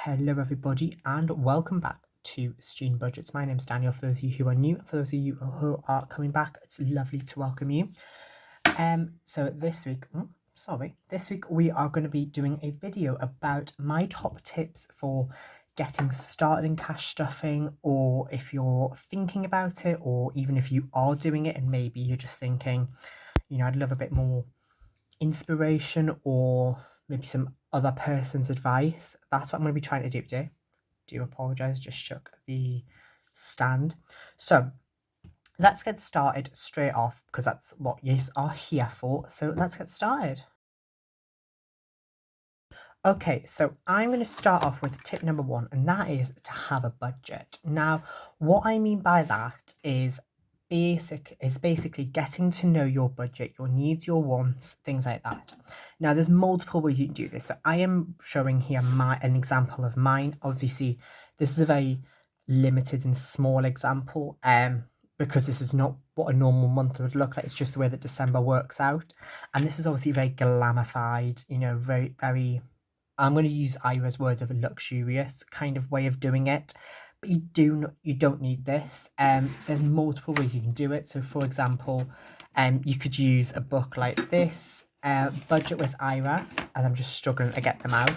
Hello everybody and welcome back to Student Budgets. My name is Daniel for those of you who are new. For those of you who are coming back, it's lovely to welcome you. So this week we are going to be doing a video about my top tips for getting started in cash stuffing, or if you're thinking about it, or even if you are doing it and maybe you're just thinking, I'd love a bit more inspiration or maybe some other person's advice. That's what I'm going to be trying to do today. Do apologize, just shook the stand. So let's get started straight off because that's what you are here for. So let's get started. Okay, so I'm going to start off with tip number one, and that is to have a budget. Now, what I mean by that is basically getting to know your budget, your needs, your wants, things like that. Now, there's multiple ways you can do this. So I am showing here an example of mine. Obviously, this is a very limited and small example, because this is not what a normal month would look like. It's just the way that December works out, and this is obviously very glamified. Very, very. I'm going to use Ira's words of a luxurious kind of way of doing it, but you don't need this. There's multiple ways you can do it. So for example, you could use a book like this, Budget with Ira, and I'm just struggling to get them out,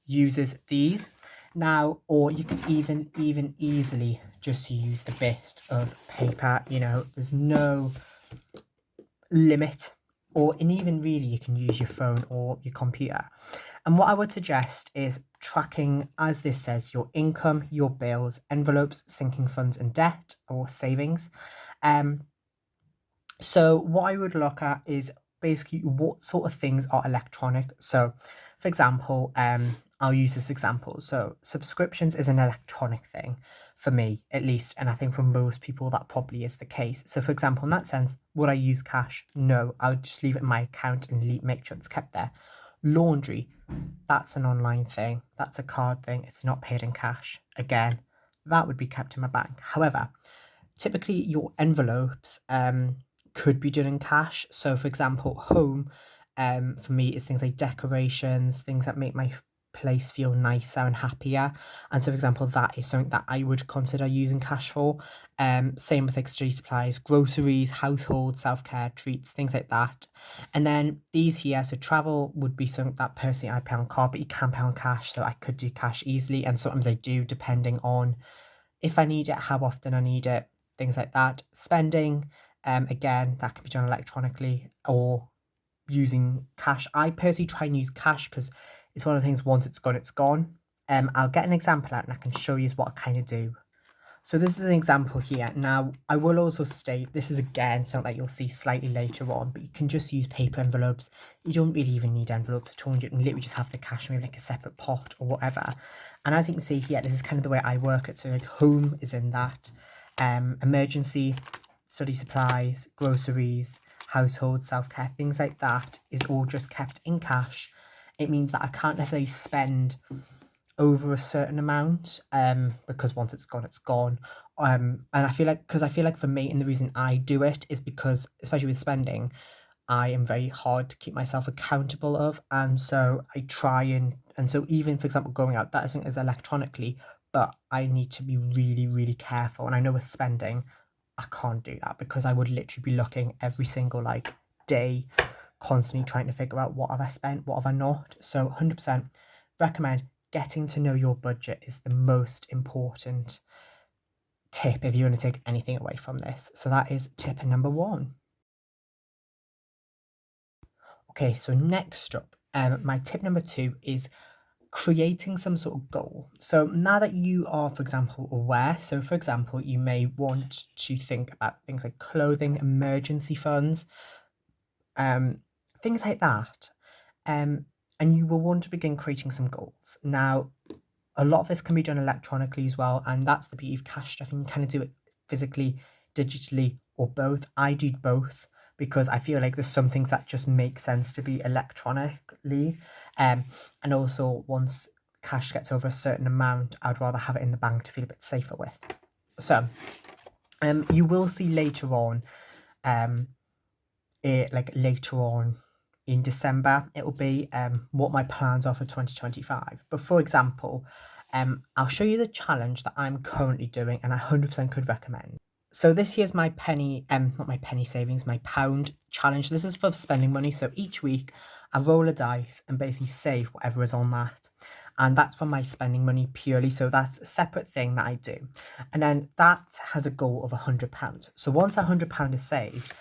uses these now, or you could even easily just use a bit of paper. There's no limit, and even really you can use your phone or your computer. And what I would suggest is tracking, as this says, your income, your bills, envelopes, sinking funds and debt or savings. So what I would look at is basically what sort of things are electronic. So for example, I'll use this example. So subscriptions is an electronic thing for me, at least, and I think for most people that probably is the case. So for example, in that sense, would I use cash? No, I would just leave it in my account and make sure it's kept there. Laundry, that's an online thing, that's a card thing, it's not paid in cash. Again, that would be kept in my bank. However, typically your envelopes could be done in cash. So for example, home for me is things like decorations, things that make my place feel nicer and happier. And so for example, that is something that I would consider using cash for. Same with like study supplies, groceries, household, self-care, treats, things like that. And then these here, so travel would be something that personally I pay on card, but you can pay on cash, so I could do cash easily, and sometimes I do, depending on if I need it, how often I need it, things like that. Spending, again, that can be done electronically or using cash. I personally try and use cash because it's one of the things, once it's gone, it's gone. I'll get an example out and I can show you what I kind of do. So this is an example here. Now, I will also state, this is again something that you'll see slightly later on, but you can just use paper envelopes. You don't really even need envelopes at all. You can literally just have the cash, maybe like a separate pot or whatever. And as you can see here, this is kind of the way I work it. So like home is in that, emergency, study supplies, groceries, household, self-care, things like that is all just kept in cash. It means that I can't necessarily spend over a certain amount, because once it's gone, it's gone. And I feel like for me, and the reason I do it is because, especially with spending, I am very hard to keep myself accountable of, and so I try and so even for example going out, that isn't as electronically, but I need to be really, really careful. And I know with spending, I can't do that because I would literally be looking every single day, constantly trying to figure out what have I spent, what have I not. So 100% recommend getting to know your budget is the most important tip if you want to take anything away from this. So that is tip number one. Okay, so next up, my tip number two is creating some sort of goal. So now that you are, for example, aware, so for example, you may want to think about things like clothing, emergency funds, things like that. And you will want to begin creating some goals. Now, a lot of this can be done electronically as well, and that's the beauty of cash stuff. And you kind of do it physically, digitally, or both. I do both because I feel like there's some things that just make sense to be electronically. And also once cash gets over a certain amount, I'd rather have it in the bank to feel a bit safer with. So you will see later on, later on in December, it will be what my plans are for 2025. But for example, I'll show you the challenge that I'm currently doing and I 100% could recommend. So this here's my penny, not my penny savings, my pound challenge. This is for spending money. So each week I roll a dice and basically save whatever is on that. And that's for my spending money purely. So that's a separate thing that I do. And then that has a goal of £100. So once £100 is saved,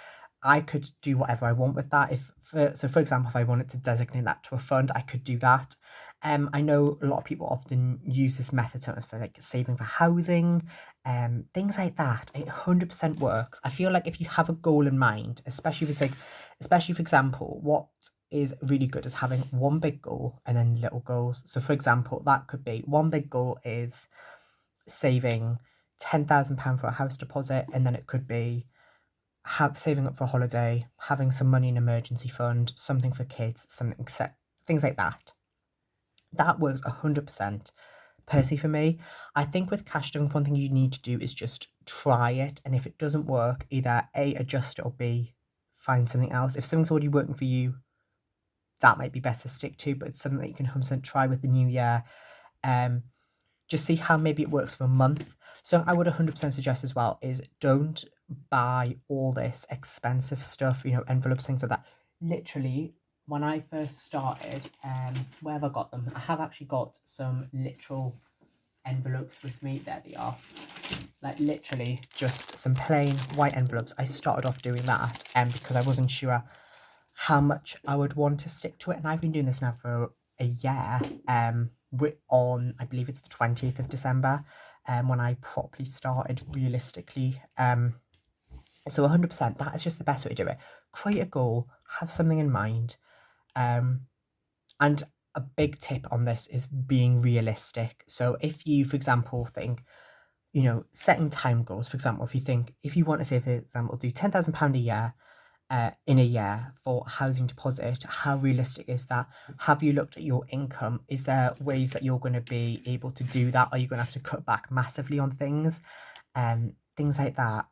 I could do whatever I want with that. For example, if I wanted to designate that to a fund, I could do that. I know a lot of people often use this method sometimes for like saving for housing, things like that. It 100% works. I feel like if you have a goal in mind, especially if it's like, especially for example, what is really good is having one big goal and then little goals. So for example, that could be one big goal is saving £10,000 for a house deposit, and then it could be saving up for a holiday, having some money in an emergency fund, something for kids, something set, things like that. That works 100% personally for me. I think with cash saving, one thing you need to do is just try it, and if it doesn't work, either A, adjust it, or B, find something else. If something's already working for you, that might be best to stick to, but it's something that you can 100% try with the new year. Just see how maybe it works for a month. So I would 100% suggest as well is don't buy all this expensive stuff, envelopes, things like that. Literally, when I first started, where have I got them? I have actually got some literal envelopes with me. There they are. Like literally just some plain white envelopes. I started off doing that because I wasn't sure how much I would want to stick to it. And I've been doing this now for a year. On, I believe it's the 20th of December, when I properly started realistically. So 100%, that is just the best way to do it. Create a goal, have something in mind. And a big tip on this is being realistic. So if you, for example, think, setting time goals, for example, if you want to say, for example, do £10,000 a year, in a year for housing deposit, how realistic is that? Have you looked at your income? Is there ways that you're going to be able to do that? Are you going to have to cut back massively on things? Things like that.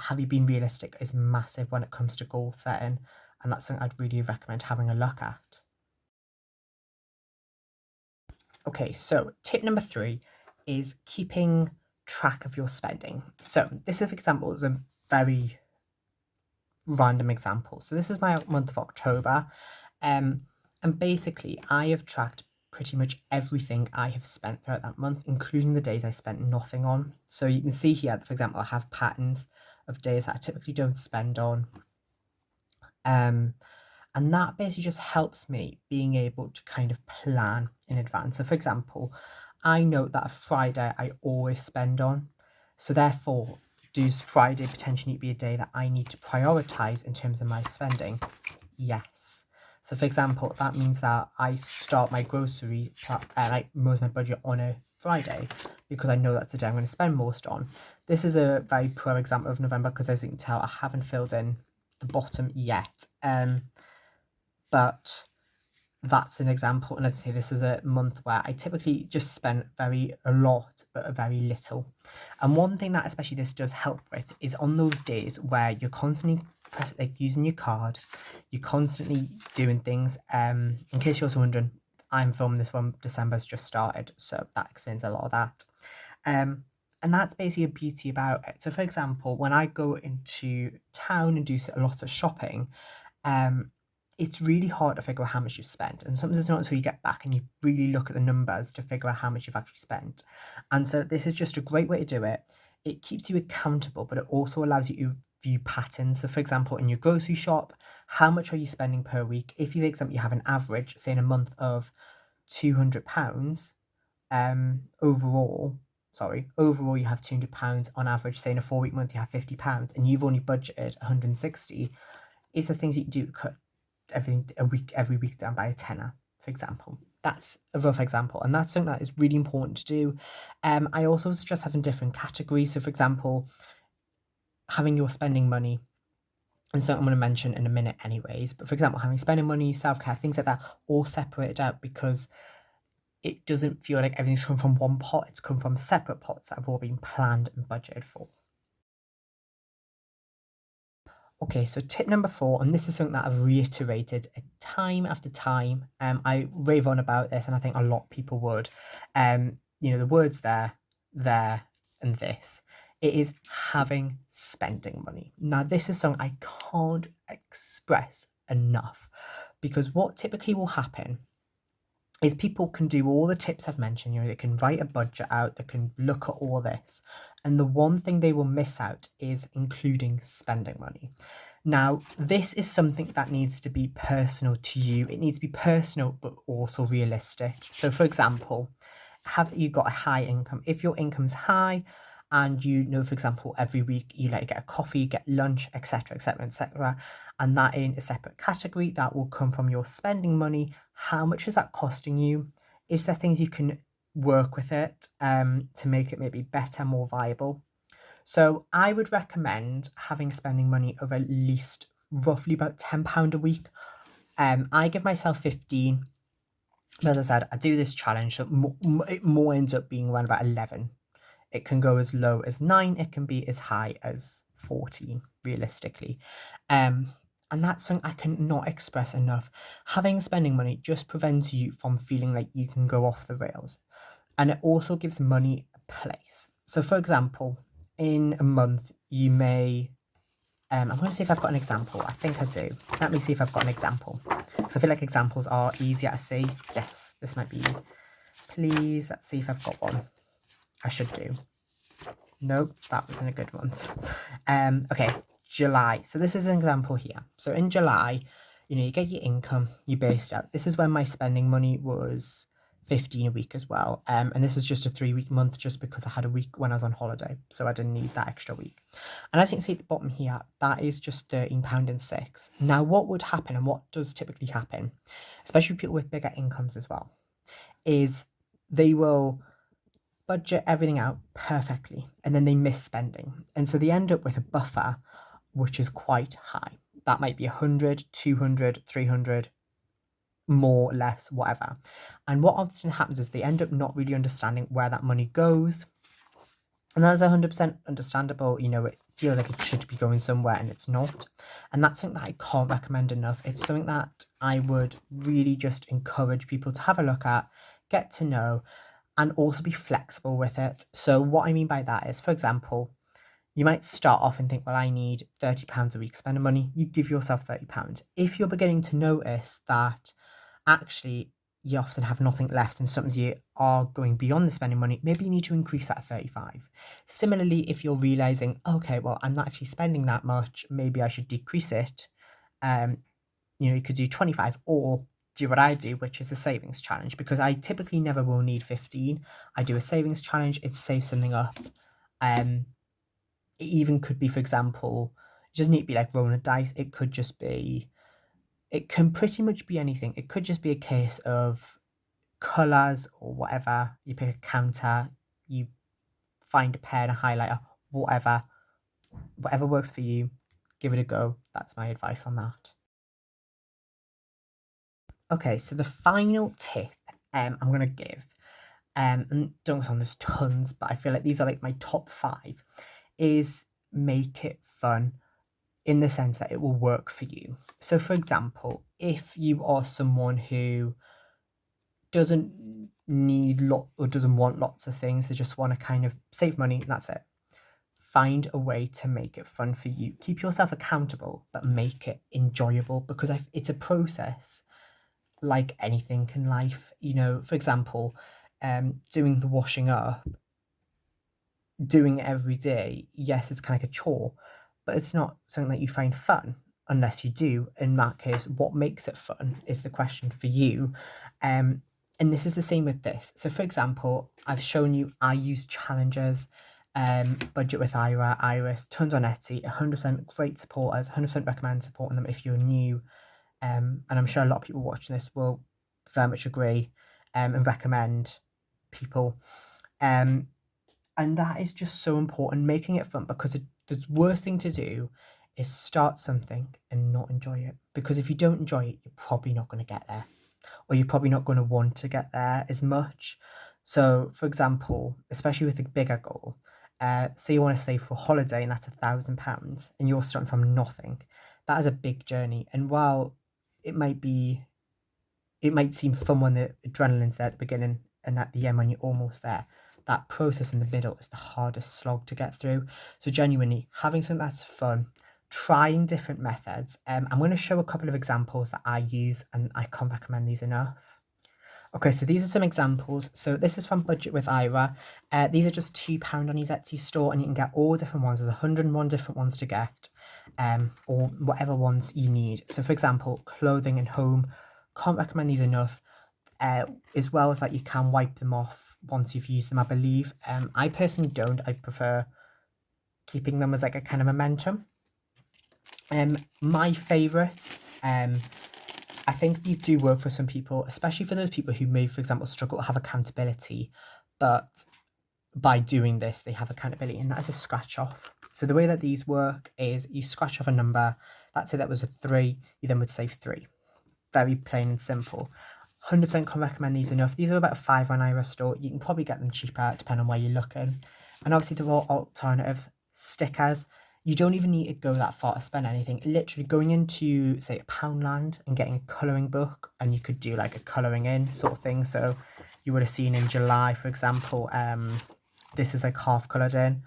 Have you been realistic is massive when it comes to goal setting, and that's something I'd really recommend having a look at. Okay, so tip number 3 is keeping track of your spending. So this, for example, is a very random example. So this is my month of October, and basically I have tracked pretty much everything I have spent throughout that month, including the days I spent nothing on. So you can see here, for example, I have patterns of days that I typically don't spend on. And that basically just helps me being able to kind of plan in advance. So for example, I know that a Friday I always spend on. So therefore, does Friday potentially be a day that I need to prioritize in terms of my spending? Yes. So for example, that means that I start my grocery, like most of my budget on a Friday, because I know that's the day I'm going to spend most on. This is a very poor example of November because, as you can tell, I haven't filled in the bottom yet. But that's an example, and as I say, this is a month where I typically just spend a lot but very little. And one thing that especially this does help with is on those days where you're constantly using your card, you're constantly doing things. In case you're also wondering, I'm filming this one, December's just started, so that explains a lot of that. And that's basically a beauty about it. So for example, when I go into town and do a lot of shopping, it's really hard to figure out how much you've spent, and sometimes it's not until you get back and you really look at the numbers to figure out how much you've actually spent. And so this is just a great way to do it. It keeps you accountable, but it also allows you to view patterns. So for example, in your grocery shop, how much are you spending per week? If you, for example, you have an average, say in a month of £200, overall you have £200 on average. Say in a 4-week month you have £50 and you've only budgeted 160. It's the things that you do cut every week down by a tenner, for example. That's a rough example, and that's something that is really important to do. I also suggest having different categories. So for example, having your spending money, and something I'm going to mention in a minute anyways, but for example, having spending money, self-care, things like that, all separated out, because it doesn't feel like everything's come from one pot. It's come from separate pots that have all been planned and budgeted for. Okay, so tip number 4, and this is something that I've reiterated time after time. I rave on about this, and I think a lot of people would. The words there, and this. It is having spending money. Now, this is something I can't express enough, because what typically will happen is people can do all the tips I've mentioned. They can write a budget out, they can look at all this, and the one thing they will miss out is including spending money. Now, this is something that needs to be personal to you. It needs to be personal, but also realistic. So, for example, have you got a high income? If your income's high, and for example, every week you get a coffee, get lunch, etc., etc., etc., and that in a separate category that will come from your spending money. How much is that costing you? Is there things you can work with it to make it maybe better, more viable? So I would recommend having spending money of at least roughly about £10 a week. I give myself 15. As I said, I do this challenge, so it more ends up being around about 11. It can go as low as 9, it can be as high as 14, realistically. And that's something I cannot express enough. Having spending money just prevents you from feeling like you can go off the rails. And it also gives money a place. So, for example, in a month, you may. I'm going to see if I've got an example. I think I do. Let me see if I've got an example. Because I feel like examples are easier to see. Yes, this might be. Please, let's see if I've got one. I should do. Nope, that wasn't a good one. Okay, July. So this is an example here. So in July, you get your income, you based out. This is when my spending money was 15 a week as well. And this was just a 3-week month just because I had a week when I was on holiday. So I didn't need that extra week. And as you can see at the bottom here, that is just £13.06. Now, what would happen, and what does typically happen, especially people with bigger incomes as well, is they will budget everything out perfectly and then they miss spending, and so they end up with a buffer which is quite high. That might be 100, 200, 300, more, less, whatever. And what often happens is they end up not really understanding where that money goes, and that's 100% understandable. It feels like it should be going somewhere and it's not, and that's something that I can't recommend enough. It's something that I would really just encourage people to have a look at, get to know, and also be flexible with it. So what I mean by that is, for example, you might start off and think, well, I need £30 a week spending money. You give yourself £30. If you're beginning to notice that actually you often have nothing left and sometimes you are going beyond the spending money, maybe you need to increase that 35. Similarly, if you're realizing, okay, well, I'm not actually spending that much, maybe I should decrease it. You could do 25, or do what I do, which is a savings challenge, because I typically never will need 15. I do a savings challenge, it saves something up. It even could be, for example, it doesn't need to be like rolling a dice. It can pretty much be anything. It could just be a case of colours or whatever. You pick a counter, you find a pen, a highlighter, whatever works for you, give it a go. That's my advice on that. Okay, so the final tip I'm going to give, and don't get on, there's tons, but I feel like these are like my top 5, is make it fun in the sense that it will work for you. So, for example, if you are someone who doesn't need or doesn't want lots of things, they just want to kind of save money, and that's it. Find a way to make it fun for you. Keep yourself accountable, but make it enjoyable, because it's a process like anything in life. For example, doing the washing up, doing it every day, yes, it's kind of like a chore, but it's not something that you find fun unless you do. In that case, what makes it fun is the question for you. And this is the same with this. So, for example, I've shown you I use challenges, budget with Iris, tons on Etsy, 100% great supporters, 100% recommend supporting them if you're new. And I'm sure a lot of people watching this will very much agree, and recommend people. And that is just so important, making it fun, because the worst thing to do is start something and not enjoy it. Because if you don't enjoy it, you're probably not going to get there, or you're probably not going to want to get there as much. So, for example, especially with a bigger goal, say you want to save for a holiday and that's £1,000 and you're starting from nothing, that is a big journey. And while it might be, it might seem fun when the adrenaline's there at the beginning and at the end when you're almost there, that process in the middle is the hardest slog to get through. So genuinely having something that's fun, trying different methods. I'm going to show a couple of examples that I use and I can't recommend these enough. Okay, so these are some examples. So this is from Budget with Ira. These are just £2 on his Etsy store, and you can get all different ones. There's 101 different ones to get, or whatever ones you need. So for example, clothing and home. Can't recommend these enough. As well as that, you can wipe them off once you've used them, I believe. I personally don't. I prefer keeping them as like a kind of momentum. My favourites, I think these do work for some people, especially for those people who may, for example, struggle to have accountability, but by doing this, they have accountability, and that is a scratch off. So the way that these work is you scratch off a number. Let's say that was a 3, you then would save 3. Very plain and simple. 100% can recommend these enough. These are about £5 on Ira store. You can probably get them cheaper depending on where you're looking. And obviously there are alternatives. Stickers. You don't even need to go that far to spend anything. Literally going into, say, a Poundland and getting a colouring book, and you could do like a colouring in sort of thing. So you would have seen in July, for example, this is like half coloured in.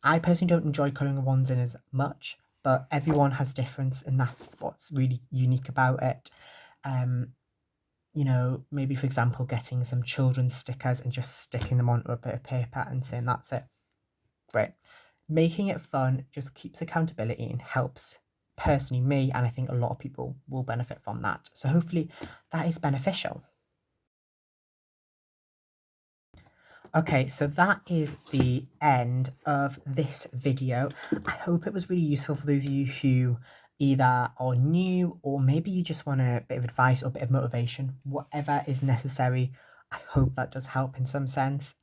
I personally don't enjoy colouring ones in as much, but everyone has difference, and that's what's really unique about it. You know, maybe for example, getting some children's stickers and just sticking them onto a bit of paper and saying that's it. Great. Making it fun just keeps accountability and helps personally me, and I think a lot of people will benefit from that. So hopefully that is beneficial. Okay, so that is the end of this video. I hope it was really useful for those of you who either are new or maybe you just want a bit of advice or a bit of motivation, whatever is necessary. I hope that does help in some sense.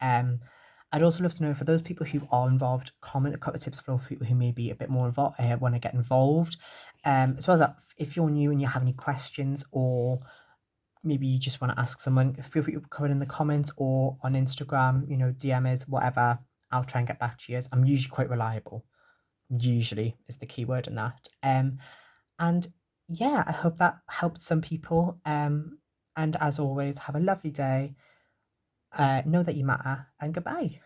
I'd also love to know, for those people who are involved, comment a couple of tips for those people who may be a bit more involved, want to get involved. As well as that, if you're new and you have any questions, or maybe you just want to ask someone, feel free to comment in the comments or on Instagram, you know, DM us, whatever. I'll try and get back to you. I'm usually quite reliable. Usually is the key word in that. And yeah, I hope that helped some people. And as always, have a lovely day. Know that you matter, and goodbye.